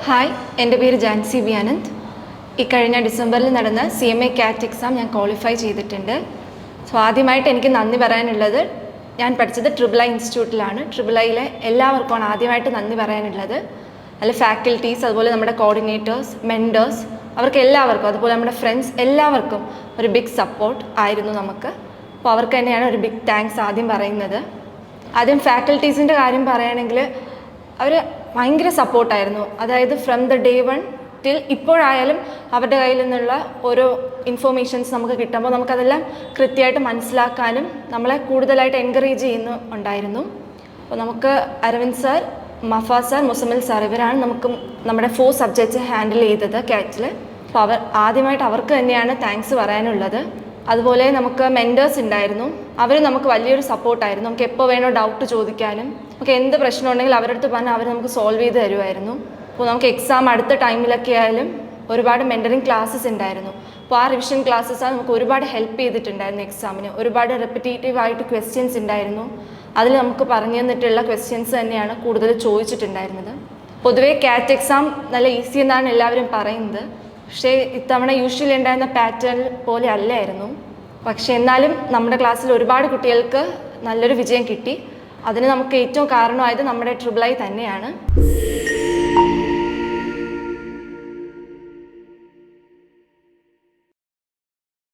Hi, എൻ്റെ പേര് Jancy V Anand. ഇക്കഴിഞ്ഞ ഡിസംബറിൽ നടന്ന CMA CAT എക്സാം ഞാൻ ക്വാളിഫൈ ചെയ്തിട്ടുണ്ട്. സോ ആദ്യമായിട്ട് എനിക്ക് നന്ദി പറയാനുള്ളത്, ഞാൻ പഠിച്ചത് III ഇൻസ്റ്റിറ്റ്യൂട്ടിലാണ്. IIIയിലെ എല്ലാവർക്കുമാണ് ആദ്യമായിട്ട് നന്ദി പറയാനുള്ളത്. അതിൽ ഫാക്കൽറ്റീസ്, അതുപോലെ നമ്മുടെ കോർഡിനേറ്റേഴ്സ്, മെൻറ്റേഴ്സ്, അവർക്ക് എല്ലാവർക്കും, അതുപോലെ നമ്മുടെ ഫ്രണ്ട്സ് എല്ലാവർക്കും ഒരു ബിഗ് സപ്പോർട്ട് ആയിരുന്നു നമുക്ക്. അപ്പോൾ അവർക്ക് തന്നെയാണ് ഒരു ബിഗ് താങ്ക്സ് ആദ്യം പറയുന്നത്. ആദ്യം ഫാക്കൽറ്റീസിൻ്റെ കാര്യം പറയുകയാണെങ്കിൽ അവർ ഭയങ്കര സപ്പോർട്ടായിരുന്നു. അതായത് from the day one till ഇപ്പോഴായാലും അവരുടെ കയ്യിൽ നിന്നുള്ള ഓരോ ഇൻഫോർമേഷൻസ് നമുക്ക് കിട്ടുമ്പോൾ നമുക്കതെല്ലാം കൃത്യമായിട്ട് മനസ്സിലാക്കാനും നമ്മളെ കൂടുതലായിട്ട് എൻകറേജ് ഉണ്ടായിരുന്നു. അപ്പോൾ നമുക്ക് Aravind sir, Mafa sir, Muzammil sir, ഇവരാണ് നമുക്ക് നമ്മുടെ 4 സബ്ജക്ട്സ് ഹാൻഡിൽ ചെയ്തത് CAT-ൽ. അപ്പോൾ ആദ്യമായിട്ട് അവർക്ക് തന്നെയാണ് താങ്ക്സ് പറയാനുള്ളത്. അതുപോലെ നമുക്ക് മെൻറ്റേഴ്സ് ഉണ്ടായിരുന്നു. അവർ നമുക്ക് വലിയൊരു സപ്പോർട്ടായിരുന്നു. നമുക്ക് എപ്പോൾ വേണോ ഡൗട്ട് ചോദിക്കാനും, നമുക്ക് എന്ത് പ്രശ്നം ഉണ്ടെങ്കിലും അവരുടെ അടുത്ത് പറഞ്ഞാൽ അവർ നമുക്ക് സോൾവ് ചെയ്ത് തരുമായിരുന്നു. അപ്പോൾ നമുക്ക് എക്സാം അടുത്ത ടൈമിലൊക്കെ ആയാലും ഒരുപാട് മെൻറ്ററിങ് ക്ലാസ്സസ് ഉണ്ടായിരുന്നു. അപ്പോൾ ആ റിവിഷൻ ക്ലാസ്സസ് നമുക്ക് ഒരുപാട് ഹെൽപ്പ് ചെയ്തിട്ടുണ്ടായിരുന്നു. എക്സാമിന് ഒരുപാട് റെപ്പിറ്റേറ്റീവ് ആയിട്ട് ക്വസ്റ്റ്യൻസ് ഉണ്ടായിരുന്നു. അതിൽ നമുക്ക് പറഞ്ഞു തന്നിട്ടുള്ള ക്വസ്റ്റ്യൻസ് തന്നെയാണ് കൂടുതൽ ചോദിച്ചിട്ടുണ്ടായിരുന്നത്. പൊതുവേ CAT എക്സാം നല്ല ഈസി എന്നാണ് എല്ലാവരും പറയുന്നത്. പക്ഷേ ഇത്തവണ യൂഷ്വലി ഉണ്ടായിരുന്ന പാറ്റേൺ പോലെ അല്ലായിരുന്നു. പക്ഷേ എന്നാലും നമ്മുടെ ക്ലാസ്സിൽ ഒരുപാട് കുട്ടികൾക്ക് നല്ലൊരു വിജയം കിട്ടി. അതിന് നമുക്ക് ഏറ്റവും കാരണമായത് നമ്മുടെ III തന്നെയാണ്.